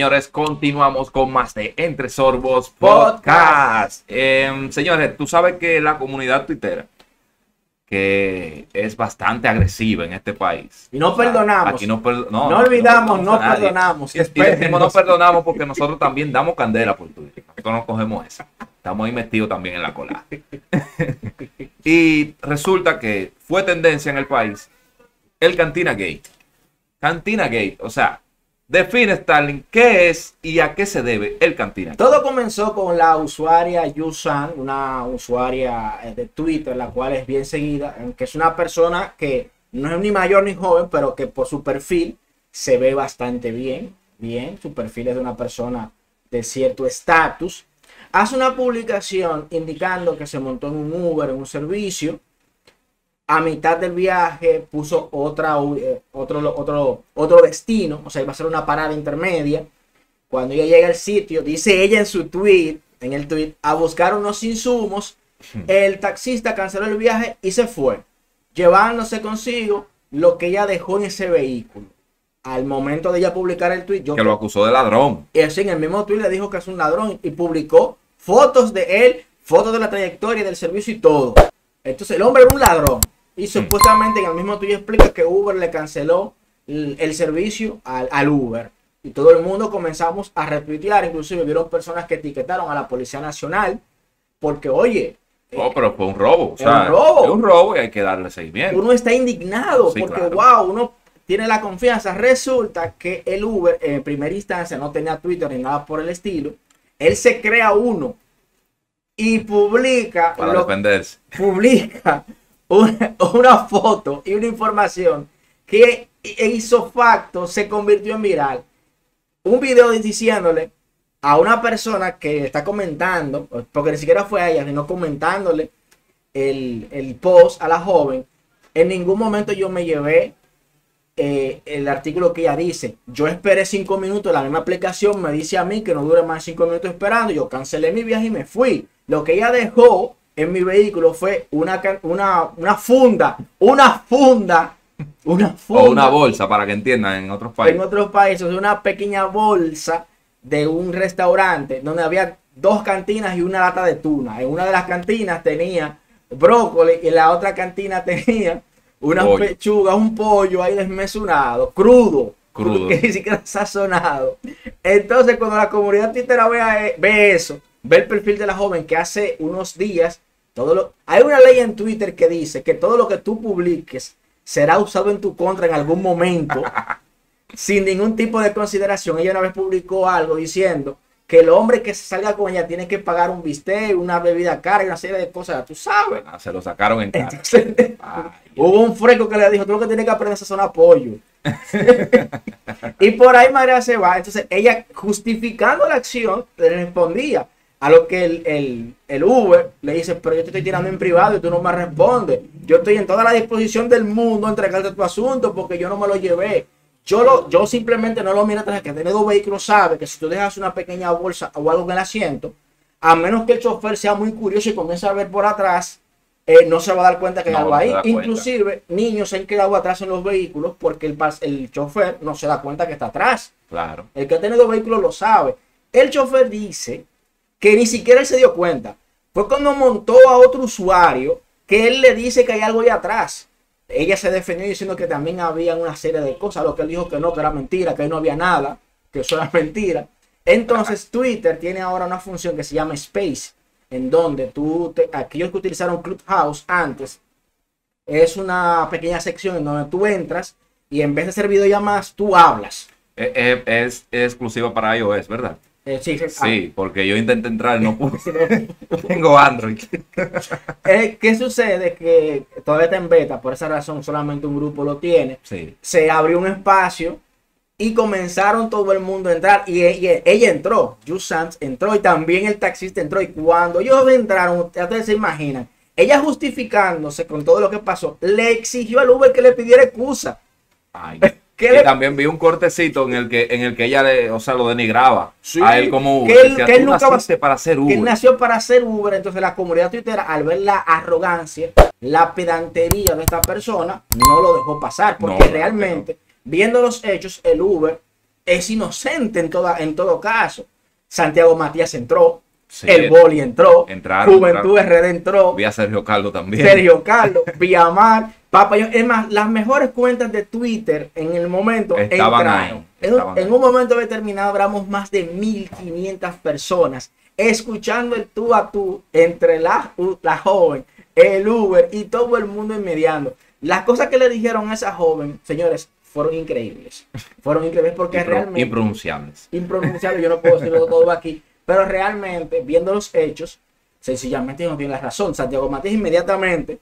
señores, continuamos con más de Entre Sorbos Podcast. Señores, tú sabes que la comunidad tuitera, que es bastante agresiva en este país. Y no perdonamos. Aquí no olvidamos, no perdonamos. Y decimos no perdonamos porque nosotros también damos candela por Twitter. Nosotros no cogemos eso. Estamos ahí metidos también en la cola. Y resulta que fue tendencia en el país el Cantina Gate. Cantina Gate, o sea, define, Starling, qué es y a qué se debe el Cantina Gate. Todo comenzó con la usuaria Yusan, una usuaria de Twitter, la cual es bien seguida, que es una persona que no es ni mayor ni joven, pero que por su perfil se ve bastante bien. Su perfil es de una persona de cierto estatus. Hace una publicación indicando que se montó en un Uber, en un servicio. A mitad del viaje puso otro destino, o sea, iba a ser una parada intermedia. Cuando ella llega al sitio, dice ella en su tweet, a buscar unos insumos, el taxista canceló el viaje y se fue, llevándose consigo lo que ella dejó en ese vehículo. Al momento de ella publicar el tweet, que lo acusó de ladrón. Y así en el mismo tweet le dijo que es un ladrón y publicó fotos de él, fotos de la trayectoria del servicio y todo. Entonces el hombre era un ladrón. Y supuestamente en el mismo tuyo explica que Uber le canceló el servicio al Uber. Y todo el mundo comenzamos a retuitear. Inclusive vieron personas que etiquetaron a la Policía Nacional. Porque, oye... pero fue un robo. Es un robo y hay que darle seguimiento. Uno está indignado sí, porque, claro. wow, uno tiene la confianza. Resulta que el Uber en primera instancia no tenía Twitter ni nada por el estilo. Él se crea uno y publica... Para defenderse. Publica... Una foto y una información que hizo facto, se convirtió en viral. Un video diciéndole a una persona que está comentando, porque ni siquiera fue a ella, sino comentándole el post a la joven. En ningún momento yo me llevé el artículo que ella dice. Yo esperé 5 minutos, la misma aplicación me dice a mí que no dure más de 5 minutos esperando. Yo cancelé mi viaje y me fui. Lo que ella dejó en mi vehículo fue una funda. O una bolsa, para que entiendan, en otros países. En otros países, una pequeña bolsa de un restaurante donde había 2 cantinas y una lata de tuna. En una de las cantinas tenía brócoli y en la otra cantina tenía unas pechugas, un pollo ahí desmesurado, crudo. Que ni siquiera sazonado. Entonces, cuando la comunidad tuitera ve eso, ve el perfil de la joven que hace unos días, hay una ley en Twitter que dice que todo lo que tú publiques será usado en tu contra en algún momento, sin ningún tipo de consideración. Ella una vez publicó algo diciendo que el hombre que salga con ella tiene que pagar un bistec, una bebida cara y una serie de cosas, tú sabes. Se lo sacaron en cara. Entonces, hubo un fresco que le dijo, tú lo que tienes que aprender a sazonar pollo. Y por ahí María se va. Entonces ella, justificando la acción, le respondía. A lo que el Uber le dice, pero yo te estoy tirando en privado y tú no me respondes. Yo estoy en toda la disposición del mundo a entregarte tu asunto porque yo no me lo llevé. Yo simplemente no lo miro. Que tiene 2 vehículos sabe que si tú dejas una pequeña bolsa o algo en el asiento, a menos que el chofer sea muy curioso y comience a ver por atrás, no se va a dar cuenta que hay algo ahí. Inclusive niños se han quedado atrás en los vehículos porque el chofer no se da cuenta que está atrás. Claro. El que tiene 2 vehículos lo sabe. El chofer dice que ni siquiera él se dio cuenta. Fue cuando montó a otro usuario que él le dice que hay algo ahí atrás. Ella se defendió diciendo que también había una serie de cosas, lo que él dijo que no, que era mentira, que ahí no había nada, que eso era mentira. Entonces Twitter tiene ahora una función que se llama Space, en donde aquellos que utilizaron Clubhouse antes, es una pequeña sección en donde tú entras y en vez de hacer videollamadas, tú hablas. Es exclusiva para iOS, ¿verdad? Sí, porque yo intenté entrar y no pude. Tengo Android. ¿Qué sucede? Que todavía está en beta, por esa razón solamente un grupo lo tiene. Sí. Se abrió un espacio y comenzaron todo el mundo a entrar. Y ella entró, Yusan entró y también el taxista entró. Y cuando ellos entraron, ustedes se imaginan, ella justificándose con todo lo que pasó, le exigió al Uber que le pidiera excusa. Ay. Y también vi un cortecito en el que ella lo denigraba a él como Uber. Que él nunca para ser Uber. Que él nació para ser Uber. Entonces la comunidad tuitera, al ver la arrogancia, la pedantería de esta persona, no lo dejó pasar. Porque realmente, viendo los hechos, el Uber es inocente en todo caso. Santiago Matías entró, Sí, el Boli entró, entraron, Juventud RD entró, vi a Sergio Carlos también. Sergio Carlos, Villamar, Papa. Es más, las mejores cuentas de Twitter en el momento Estaban entraron. ahí, En un momento determinado hablamos más de 1500 personas escuchando el tú a tú entre la joven, el Uber y todo el mundo enmediando. Las cosas que le dijeron a esa joven, señores, fueron increíbles. Fueron increíbles porque realmente... Impronunciables. Impronunciables, yo no puedo decirlo todo aquí. Pero realmente, viendo los hechos, sencillamente no tiene la razón. Santiago Matías inmediatamente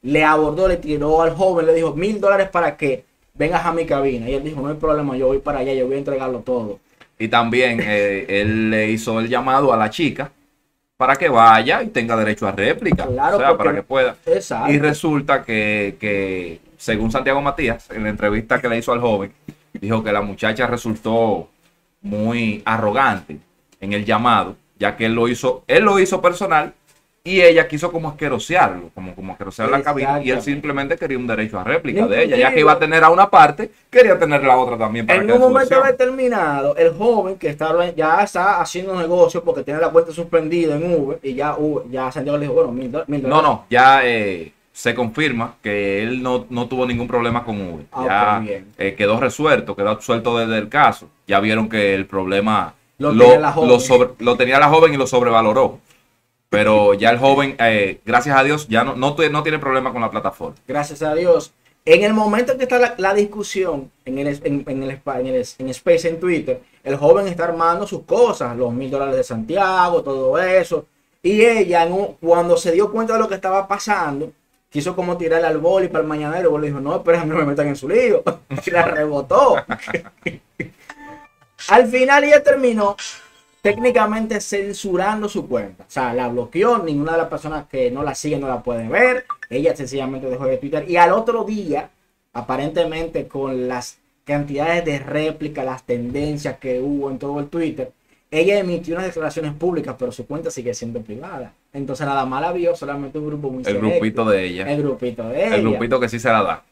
le abordó, le tiró al joven, le dijo $1000 para que vengas a mi cabina. Y él dijo, no hay problema, yo voy para allá, yo voy a entregarlo todo. Y también él le hizo el llamado a la chica para que vaya y tenga derecho a réplica. Claro, o sea, para que pueda. Exacto. Y resulta que, según Santiago Matías, en la entrevista que le hizo al joven, dijo que la muchacha resultó muy arrogante en el llamado, ya que él lo hizo personal y ella quiso como asquerosearlo, como asquerosear la cabina, y él simplemente quería un derecho a réplica de ella, ya que iba a tener a una parte, quería tener la otra también. Para en un momento determinado, el joven que ya está haciendo negocio porque tiene la cuenta suspendida en Uber, y ya Santiago le dijo, bueno, $1000. No, ya se confirma que él no tuvo ningún problema con Uber. Ya quedó resuelto, quedó absuelto desde el caso. Ya vieron que el problema lo tenía la joven y lo sobrevaloró. Pero ya el joven, gracias a Dios, ya no tiene problema con la plataforma. Gracias a Dios. En el momento que está la discusión en Space, en Twitter, el joven está armando sus cosas, los $1000 de Santiago, todo eso. Y ella, cuando se dio cuenta de lo que estaba pasando, quiso como tirarle al boli para el mañanero. Y le dijo, no, espera, no me metan en su lío. Y la rebotó. Al final ella terminó técnicamente censurando su cuenta. O sea, la bloqueó. Ninguna de las personas que no la siguen no la puede ver. Ella sencillamente dejó de Twitter. Y al otro día, aparentemente con las cantidades de réplicas, las tendencias que hubo en todo el Twitter, ella emitió unas declaraciones públicas, pero su cuenta sigue siendo privada. Entonces nada más la vio solamente un grupo muy selecto. El grupito de ella. El grupito de ella. El grupito que sí se la da.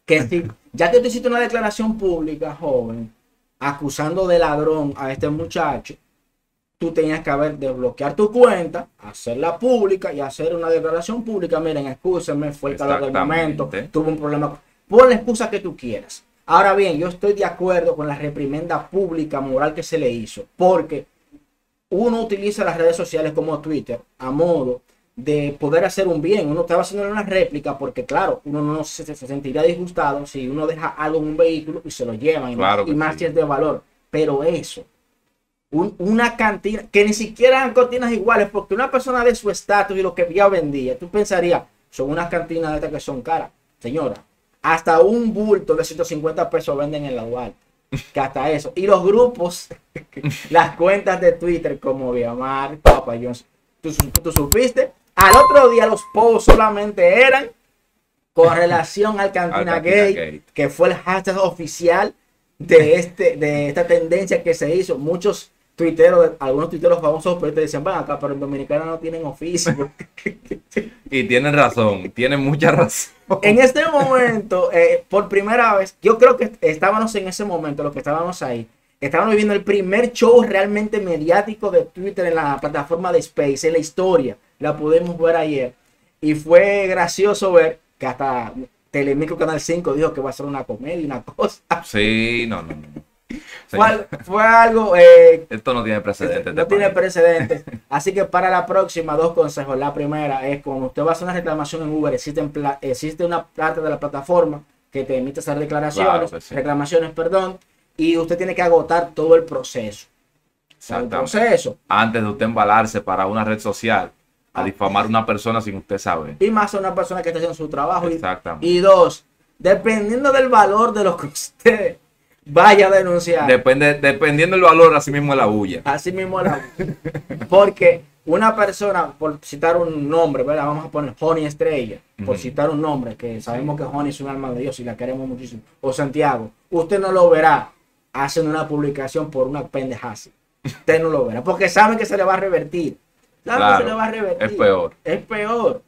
Que si, ya que tú hiciste una declaración pública, joven, acusando de ladrón a este muchacho, tú tenías que haber desbloquear tu cuenta, hacerla pública y hacer una declaración pública. Miren, excúsenme, fue el calor del momento, tuve un problema. Pon la excusa que tú quieras. Ahora bien, yo estoy de acuerdo con la reprimenda pública moral que se le hizo, porque uno utiliza las redes sociales como Twitter a modo de poder hacer un bien. Uno estaba haciendo una réplica porque, claro, uno no se sentiría disgustado si uno deja algo en un vehículo y se lo llevan, y más si es de valor. Pero eso, una cantina, que ni siquiera eran cantinas iguales, porque una persona de su estatus y lo que ya vendía, tú pensarías, son unas cantinas de estas que son caras. Señora, hasta un bulto de 150 pesos venden en la Duarte, que hasta eso. Y los grupos, las cuentas de Twitter como Villamar, Papa John's, tú supiste, al otro día los posts solamente eran con relación al Cantina Gate, que fue el hashtag oficial de esta tendencia que se hizo. Muchos tuiteros, algunos tuiteros famosos, pero te decían, van acá, pero en Dominicana no tienen oficio. Y tienen razón, tienen mucha razón. En este momento, por primera vez, yo creo que estábamos en ese momento, los que estábamos ahí, estábamos viviendo el primer show realmente mediático de Twitter en la plataforma de Space, en la historia. La pudimos ver ayer. Y fue gracioso ver que hasta Telemicro Canal 5 dijo que va a ser una comedia, una cosa. Sí, no. Fue algo... esto no tiene precedentes. No tiene precedentes. Así que para la próxima, 2 consejos. La primera es, cuando usted va a hacer una reclamación en Uber, existe una parte de la plataforma que te emite esas declaraciones, claro, sí. reclamaciones, perdón, y usted tiene que agotar todo el proceso. Antes de usted embalarse para una red social a difamar a una persona sin usted saber. Y más a una persona que está haciendo su trabajo. Exactamente. Y 2, dependiendo del valor de lo que usted vaya a denunciar. Dependiendo del valor, así mismo es la bulla. Así mismo es la bulla. Porque una persona, por citar un nombre, ¿verdad? Vamos a poner Honey Estrella, por citar un nombre, que sabemos que Honey es un alma de Dios y la queremos muchísimo. O Santiago, usted no lo verá haciendo una publicación por una pendejaza. Usted no lo verá, porque saben que se le va a revertir. Claro, que se le va a revertir. es peor. Es peor.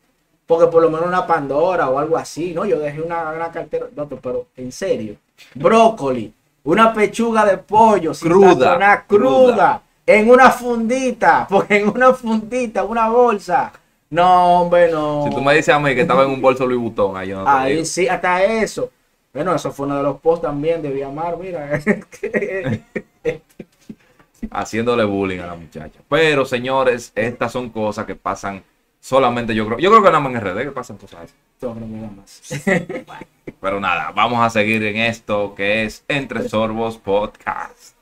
Porque por lo menos una Pandora o algo así, ¿no? Yo dejé una cartera, no, pero en serio. Brócoli, Una pechuga de pollo sin Cruda, sazonar, cruda, en una fundita, porque en una fundita, una bolsa. No, hombre, no. Si tú me dices a mí que estaba en un bolso Louis Vuitton, ahí yo no te Ahí digo. sí, hasta eso. Bueno, eso fue uno de los posts también de Viamar, mira. Haciéndole bullying a la muchacha. Pero, señores, estas son cosas que pasan solamente, yo creo que nada más en RD que pasan cosas así. Sobre nada más. Pero nada, vamos a seguir en esto que es Entre Sorbos Podcast.